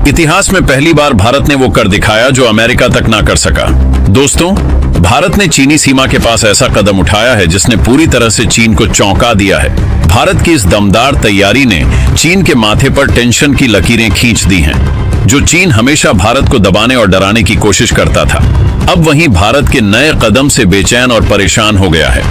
इतिहास में पहली बार भारत ने वो कर दिखाया जो अमेरिका तक ना कर सका। दोस्तों, भारत ने चीनी सीमा के पास ऐसा कदम उठाया है जिसने पूरी तरह से चीन को चौंका दिया है। भारत की इस दमदार तैयारी ने चीन के माथे पर टेंशन की लकीरें खींच दी हैं, जो चीन हमेशा भारत को दबाने और डराने की कोशिश करता था। अब वहीं भारत के नए कदम से बेचैन और परेशान हो गया है।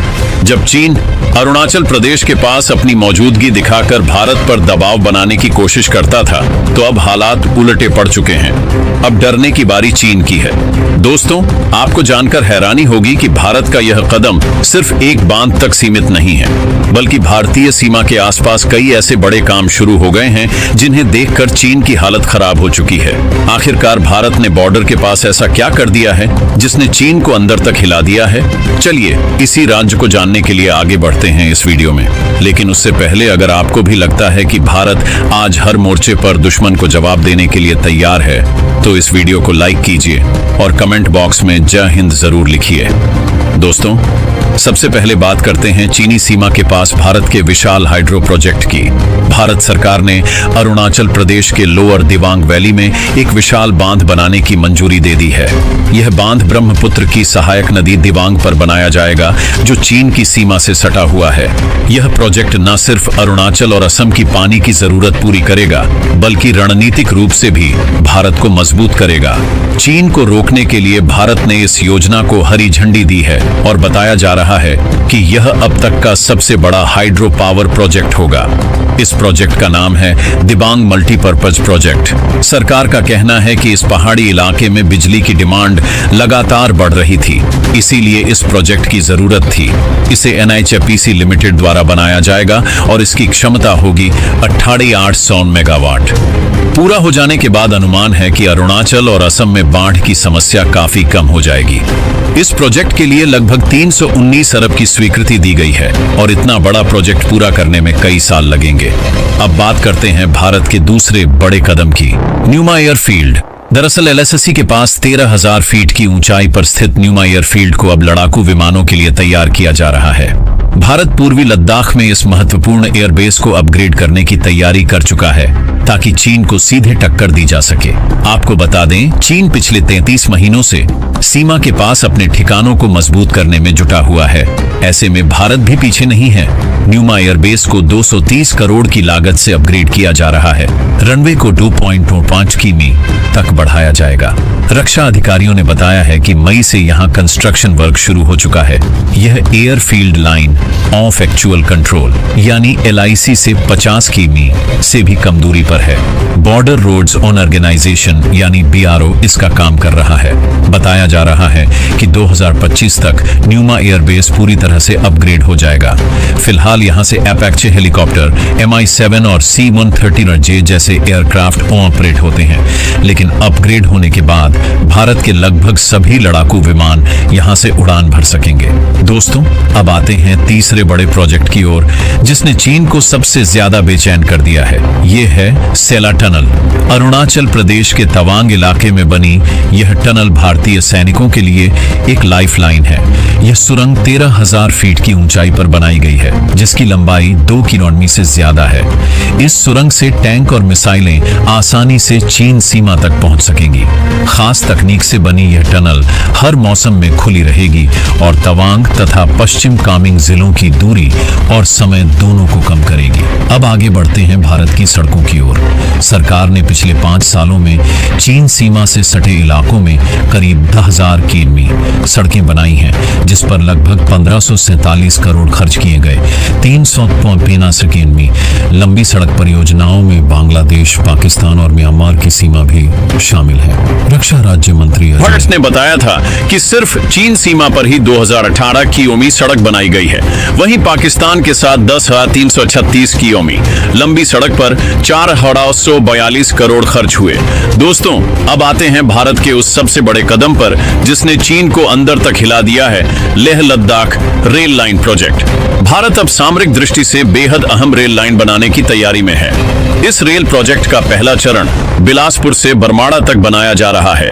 जब चीन अरुणाचल प्रदेश के पास अपनी मौजूदगी दिखाकर भारत पर दबाव बनाने की कोशिश करता था, तो अब हालात उलटे पड़ चुके हैं। अब डरने की बारी चीन की है। दोस्तों, आपको जानकर हैरानी होगी कि भारत का यह कदम सिर्फ एक बांध तक सीमित नहीं है, बल्कि भारतीय सीमा के आसपास कई ऐसे बड़े काम शुरू हो गए हैं जिन्हें देखकर चीन की हालत खराब हो चुकी है। आखिरकार भारत ने बॉर्डर के पास ऐसा क्या कर दिया है जिसने चीन को अंदर तक हिला दिया है? चलिए इसी राज्य को जानने के लिए आगे बढ़ते हैं इस वीडियो में। लेकिन उससे पहले अगर आपको भी लगता है कि भारत आज हर मोर्चे पर दुश्मन को जवाब देने के लिए तैयार है, तो इस वीडियो को लाइक कीजिए और कमेंट बॉक्स में जय हिंद जरूर लिखिए। दोस्तों, सबसे पहले बात करते हैं चीनी सीमा के पास भारत के विशाल हाइड्रो प्रोजेक्ट की। भारत सरकार ने अरुणाचल प्रदेश के लोअर दिबांग वैली में एक विशाल बांध बनाने की मंजूरी दे दी है। यह बांध ब्रह्मपुत्र की सहायक नदी दिबांग पर बनाया जाएगा, जो चीन की सीमा से सटा हुआ है। यह प्रोजेक्ट न सिर्फ अरुणाचल और असम की पानी की जरूरत पूरी करेगा, बल्कि रणनीतिक रूप से भी भारत को मजबूत करेगा। चीन को रोकने के लिए भारत ने इस योजना को हरी झंडी दी है और बताया जा रहा है कि यह अब तक का सबसे बड़ा हाइड्रो पावर प्रोजेक्ट होगा। इस प्रोजेक्ट का नाम है दिबांग मल्टीपर्पज प्रोजेक्ट। सरकार का कहना है कि इस पहाड़ी इलाके में बिजली की डिमांड लगातार बढ़ रही थी, इसीलिए इस प्रोजेक्ट की जरूरत थी। इसे NHPC लिमिटेड द्वारा बनाया जाएगा और इसकी क्षमता होगी 8,800 मेगावाट। पूरा हो जाने के बाद अनुमान है कि अरुणाचल और असम में बाढ़ की समस्या काफी कम हो जाएगी। इस प्रोजेक्ट के लिए लगभग 319 अरब की स्वीकृति दी गई है और इतना बड़ा प्रोजेक्ट पूरा करने में कई साल लगेंगे। अब बात करते हैं भारत के दूसरे बड़े कदम की, न्यूमा एयरफील्ड। दरअसल LSSC के पास 13,000 फीट की ऊंचाई पर स्थित न्यूमा एयरफील्ड को अब लड़ाकू विमानों के लिए तैयार किया जा रहा है। भारत पूर्वी लद्दाख में इस महत्वपूर्ण एयरबेस को अपग्रेड करने की तैयारी कर चुका है, ताकि चीन को सीधे टक्कर दी जा सके। आपको बता दें, चीन पिछले 33 महीनों से सीमा के पास अपने ठिकानों को मजबूत करने में जुटा हुआ है। ऐसे में भारत भी पीछे नहीं है। न्यूमा एयरबेस को 230 करोड़ की लागत से अपग्रेड किया जा रहा है। रनवे को 2.25 किमी तक बढ़ाया जाएगा। रक्षा अधिकारियों ने बताया है कि मई से यहां कंस्ट्रक्शन वर्क शुरू हो चुका है। यह airfield line of actual control यानी LIC से 50 किमी से भी कम दूरी पर है। बॉर्डर रोड्स ऑन ऑर्गेनाइजेशन यानी BRO इसका काम कर रहा है। बताया जा रहा है कि 2025 तक न्यूमा एयरबेस पूरी तरह से अपग्रेड हो जाएगा। फिलहाल यहां से अपेचे हेलीकॉप्टर MI7 और C-130J जैसे एयरक्राफ्ट ऑपरेट होते हैं, लेकिन अपग्रेड होने के बाद भारत के लगभग सभी लड़ाकू विमान यहां से उड़ान भर सकेंगे। दोस्तों, अब आते हैं तीसरे बड़े प्रोजेक्ट की ओर, जिसने चीन को सबसे ज्यादा बेचैन कर दिया है। यह है सेला टनल। अरुणाचल प्रदेश के तवांग इलाके में बनी यह टनल भारतीय सैनिकों के लिए एक लाइफलाइन है। यह सुरंग 13,000 फीट की ऊंचाई पर बनाई गई है, जिसकी लंबाई 2 किलोमीटर से ज्यादा है। इस सुरंग से टैंक और मिसाइलें आसानी से चीन सीमा तक पहुंच सकेंगी। खास तकनीक से बनी यह टनल हर मौसम में खुली रहेगी और तवांग तथा पश्चिम कामेंग जिलों की दूरी और समय दोनों को कम करेगी। अब आगे बढ़ते हैं भारत की सड़कों की ओर। सरकार ने पिछले 5 सालों में चीन सीमा से सटे इलाकों में करीब 10,000 किमी सड़कें बनाई हैं, जिस पर लगभग 1547 करोड़ खर्च किए गए। 363 किमी लंबी सड़क परियोजनाओं में बांग्लादेश, पाकिस्तान और म्यांमार की सीमा भी शामिल है। रक्षा राज्य मंत्री भट्ट ने बताया था कि सिर्फ चीन सीमा पर ही 2018 किमी सड़क बनाई गई है। वहीं पाकिस्तान के साथ 10,336 किमी लंबी सड़क पर 4,142 करोड़ खर्च हुए। दोस्तों, अब आते हैं भारत के उस सबसे बड़े कदम पर जिसने चीन को अंदर तक हिला दिया है, Leh Ladakh rail line project. Bharat अब सामरिक दृष्टि से बेहद अहम रेल लाइन बनाने की तैयारी में है। इस रेल प्रोजेक्ट का पहला चरण बिलासपुर से बरमाड़ा तक बनाया जा रहा है।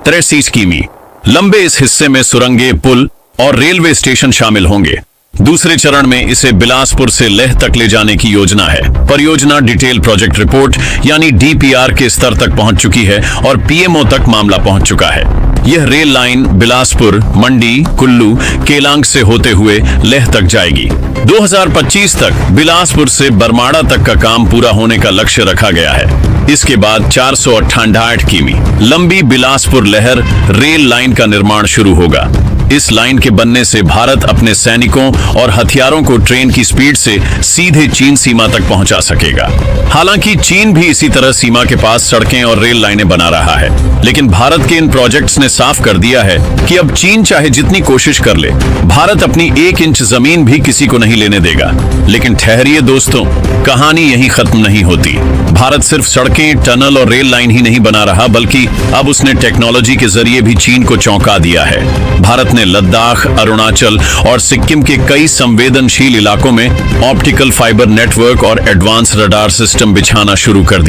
33 किमी लंबे इस हिस्से में सुरंगें, पुल और रेलवे स्टेशन शामिल होंगे। दूसरे चरण में इसे बिलासपुर से लेह तक ले जाने की योजना है। परियोजना डिटेल प्रोजेक्ट रिपोर्ट यानी डीपीआर के स्तर तक पहुंच चुकी है और पीएमओ तक मामला पहुंच चुका है। यह रेल लाइन बिलासपुर, मंडी, कुल्लू, केलांग से होते हुए लेह तक जाएगी। 2025 तक बिलासपुर से बरमाड़ा तक का काम पूरा होने का लक्ष्य रखा गया है। इसके बाद 468 किमी लंबी बिलासपुर लेहर रेल लाइन का निर्माण शुरू होगा। इस लाइन के बनने से भारत अपने सैनिकों और हथियारों को ट्रेन की स्पीड से सीधे चीन सीमा तक पहुंचा सकेगा। हालांकि चीन भी इसी तरह सीमा के पास सड़कें और रेल लाइनें बना रहा है, लेकिन भारत के इन प्रोजेक्ट्स ने साफ कर दिया है कि अब चीन चाहे जितनी कोशिश कर ले, भारत अपनी 1 इंच जमीन भी किसी को नहीं लेने देगा। लेकिन ठहरिए दोस्तों, कहानी यहीं खत्म नहीं होती। भारत सिर्फ सड़कें, टनल और रेल लाइन ही नहीं बना रहा, बल्कि अब उसने टेक्नोलॉजी के जरिए भी चीन को चौंका दिया है। भारत ने लद्दाख, अरुणाचल और सिक्किम के कई संवेदनशील इलाकों में ऑप्टिकल फाइबर नेटवर्क और एडवांस रडार सिस्टम बिछाना शुरू कर दिया।